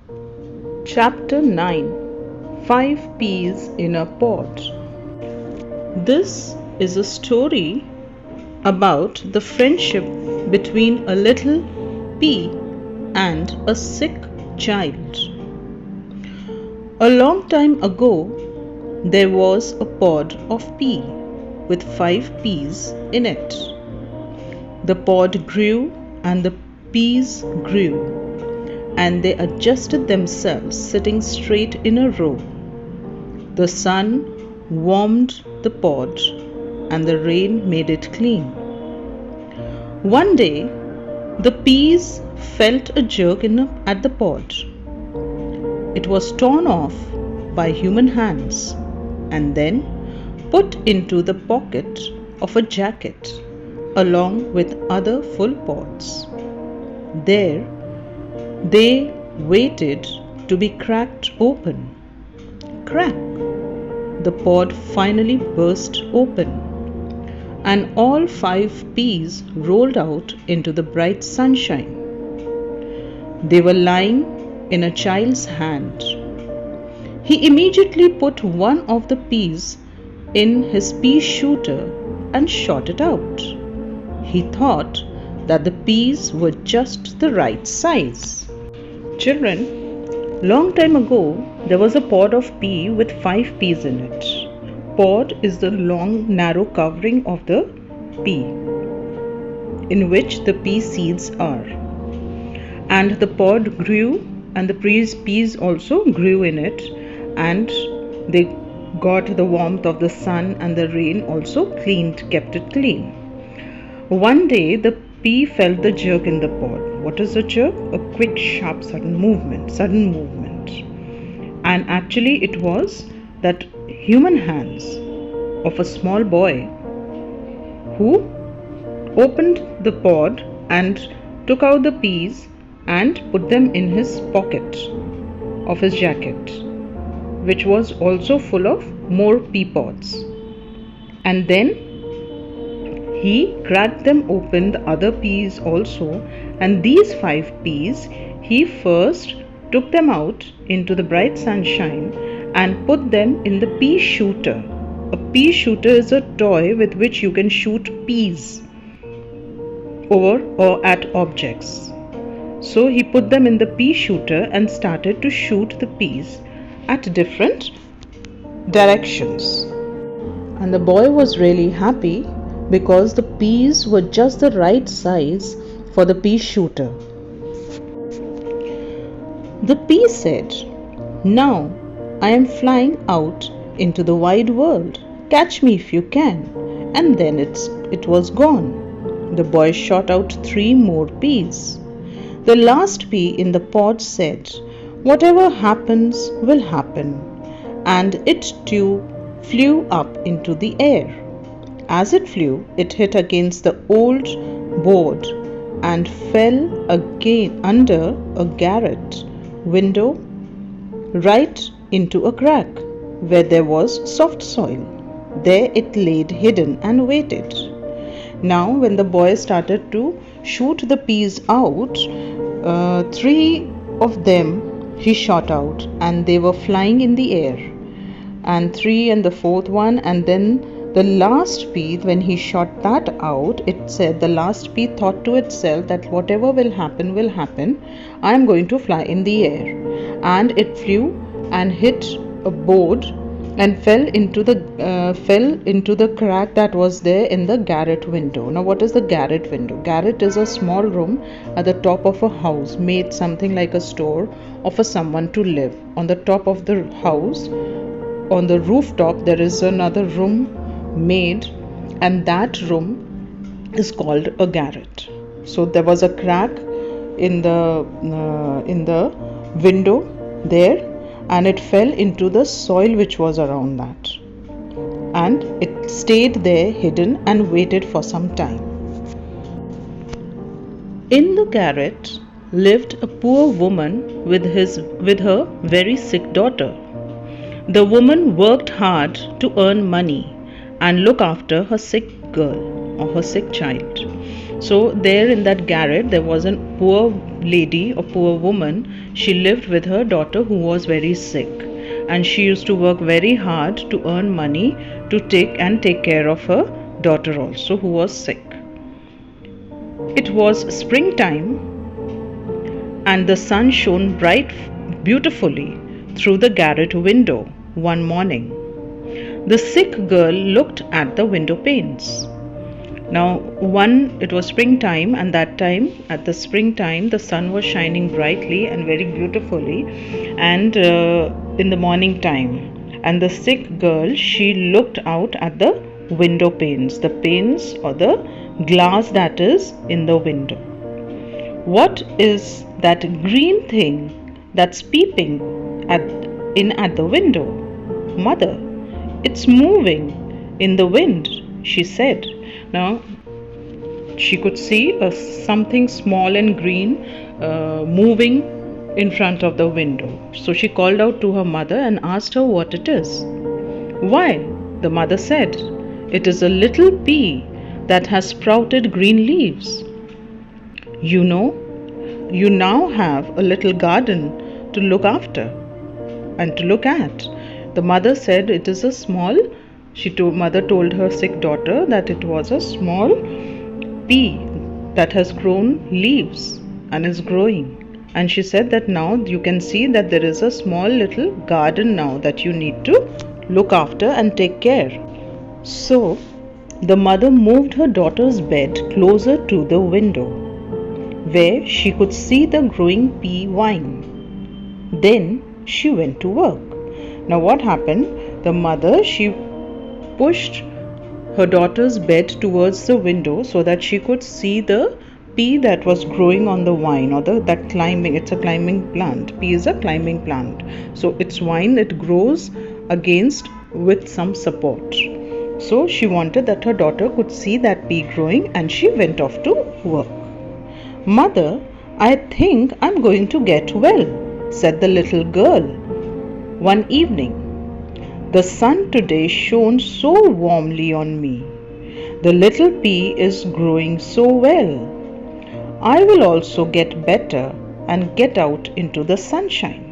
Chapter 9 5 Peas in a Pod. This is a story about the friendship between a little pea and a sick child. A long time ago, there was a pod of pea with 5 peas in it. The pod grew and the peas grew, and they adjusted themselves sitting straight in a row. The sun warmed the pod and the rain made it clean. One day, the peas felt a jerk at the pod. It was torn off by human hands and then put into the pocket of a jacket along with other full pods. There, they waited to be cracked open. Crack! The pod finally burst open, and all 5 peas rolled out into the bright sunshine. They were lying in a child's hand. He immediately put one of the peas in his pea shooter and shot it out. He thought that the peas were just the right size. Children, long time ago, there was a pod of pea with 5 peas in it. Pod is the long, narrow covering of the pea, in which the pea seeds are. And the pod grew, and the peas also grew in it, and they got the warmth of the sun, and the rain also kept it clean. One day, the pea felt the jerk in the pod. What is a jerk? A quick, sharp, sudden movement. And actually it was that human hands of a small boy who opened the pod and took out the peas and put them in his pocket of his jacket, which was also full of more pea pods. And then he cracked them open, the other peas also, and these 5 peas, he first took them out into the bright sunshine and put them in the pea shooter. A pea shooter is a toy with which you can shoot peas over or at objects. So he put them in the pea shooter and started to shoot the peas at different directions. And the boy was really happy because the peas were just the right size for the pea shooter. The pea said, "Now I am flying out into the wide world. Catch me if you can." And then it was gone. The boy shot out 3 more peas. The last pea in the pod said, "Whatever happens will happen." And it too flew up into the air. As it flew, it hit against the old board and fell again under a garret window right into a crack where there was soft soil. There it laid hidden and waited. Now when the boy started to shoot the peas out, 3 of them he shot out and they were flying in the air, and 3 and the 4th one, and then the last pea, when he shot that out, it said the last pea thought to itself that whatever will happen, I am going to fly in the air. And it flew and hit a board and fell into the crack that was there in the garret window. Now what is the garret window? Garret is a small room at the top of a house, made something like a store or for someone to live. On the top of the house, on the rooftop, there is another room made, and that room is called a garret. So there was a crack in the window there, and it fell into the soil which was around that, and it stayed there hidden and waited for some time. In the garret lived a poor woman with her very sick daughter. The woman worked hard to earn money and look after her sick girl or her sick child. So there in that garret there was a poor lady or poor woman. She lived with her daughter who was very sick, and she used to work very hard to earn money to take care of her daughter also who was sick. It was springtime and the sun shone bright beautifully through the garret window one morning. The sick girl looked at the window panes. Now, it was springtime, and that time, at the springtime, the sun was shining brightly and very beautifully, and in the morning time. And the sick girl, she looked out at the window panes, the panes or the glass that is in the window. What is that green thing that's peeping at the window? Mother, it's moving in the wind, she said. Now, she could see something small and green moving in front of the window. So she called out to her mother and asked her what it is. Why, the mother said, it is a little pea that has sprouted green leaves. You now have a little garden to look after and to look at. The mother said it is a small, mother told her sick daughter that it was a small pea that has grown leaves and is growing. And she said that now you can see that there is a small little garden now that you need to look after and take care. So the mother moved her daughter's bed closer to the window, where she could see the growing pea vine. Then she went to work. Now what happened? The mother, she pushed her daughter's bed towards the window so that she could see the pea that was growing on the vine, or that climbing. It's a climbing plant. Pea is a climbing plant. So its vine, it grows against with some support. So she wanted that her daughter could see that pea growing, and she went off to work. Mother, I think I'm going to get well, said the little girl. One evening, the sun today shone so warmly on me. The little pea is growing so well. I will also get better and get out into the sunshine.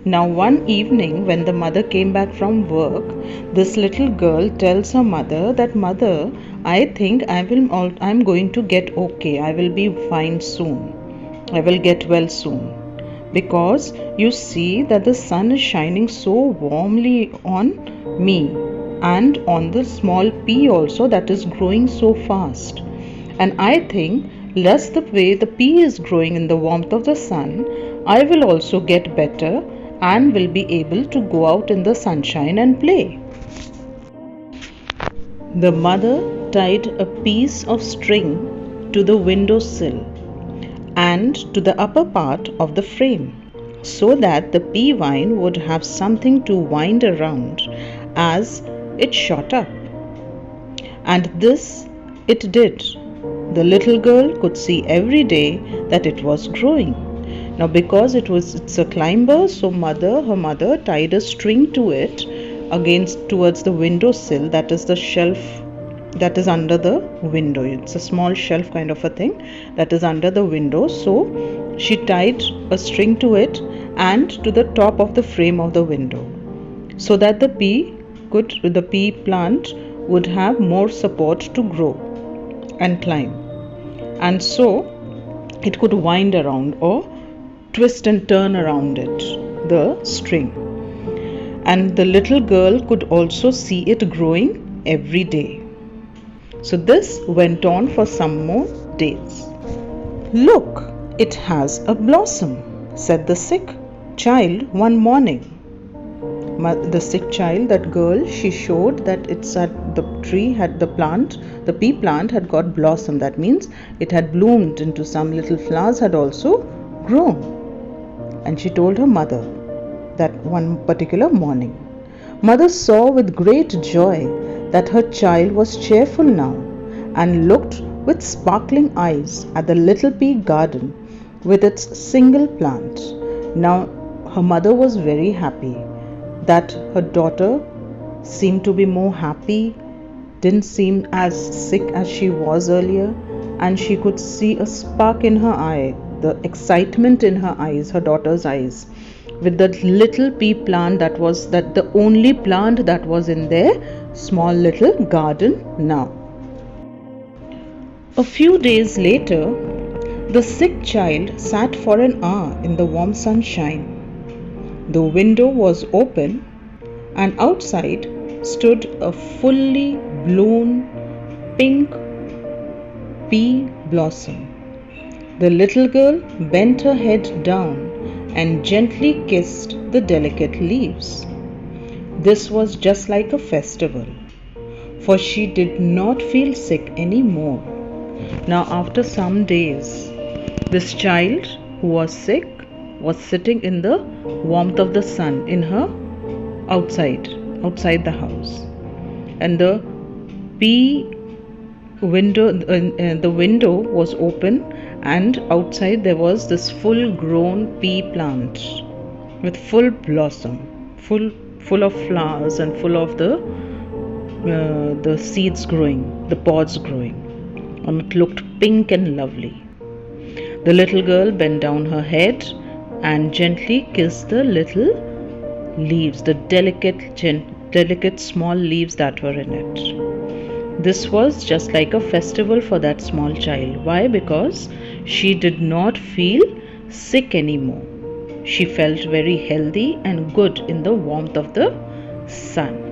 Now one evening when the mother came back from work, this little girl tells her mother that, Mother, I think I'm going to get okay. I will be fine soon. I will get well soon. Because you see that the sun is shining so warmly on me and on the small pea also that is growing so fast. And I think less the way the pea is growing in the warmth of the sun, I will also get better and will be able to go out in the sunshine and play. The mother tied a piece of string to the windowsill and to the upper part of the frame, so that the pea vine would have something to wind around as it shot up. And this it did. The little girl could see every day that it was growing. Now because it's a climber, so her mother tied a string to it towards the windowsill, that is the shelf that is under the window. It's a small shelf kind of a thing that is under the window. So she tied a string to it and to the top of the frame of the window, so that the pea plant would have more support to grow and climb, and so it could wind around or twist and turn around it, the string. And the little girl could also see it growing every day. So this went on for some more days. Look, it has a blossom, said the sick child one morning. The sick child, that girl, she showed that the pea plant had got blossom. That means it had bloomed into some little flowers, had also grown. And she told her mother that one particular morning. Mother saw with great joy that her child was cheerful now, and looked with sparkling eyes at the little pea garden with its single plant. Now her mother was very happy that her daughter seemed to be more happy, didn't seem as sick as she was earlier, and she could see a spark in her eye, the excitement in her eyes, her daughter's eyes, with the little pea plant that was the only plant that was in their small little garden now. A few days later, the sick child sat for an hour in the warm sunshine. The window was open, and outside stood a fully blown pink pea blossom. The little girl bent her head down and gently kissed the delicate leaves. This was just like a festival, for she did not feel sick anymore. Now, after some days, this child who was sick was sitting in the warmth of the sun in her outside the house, and the window was open, and outside there was this full grown pea plant with full blossom, full of flowers, and full of the seeds growing, the pods growing, and it looked pink and lovely. The little girl bent down her head and gently kissed the little leaves, the delicate small leaves that were in it. This was just like a festival for that small child. Why? Because she did not feel sick anymore. She felt very healthy and good in the warmth of the sun.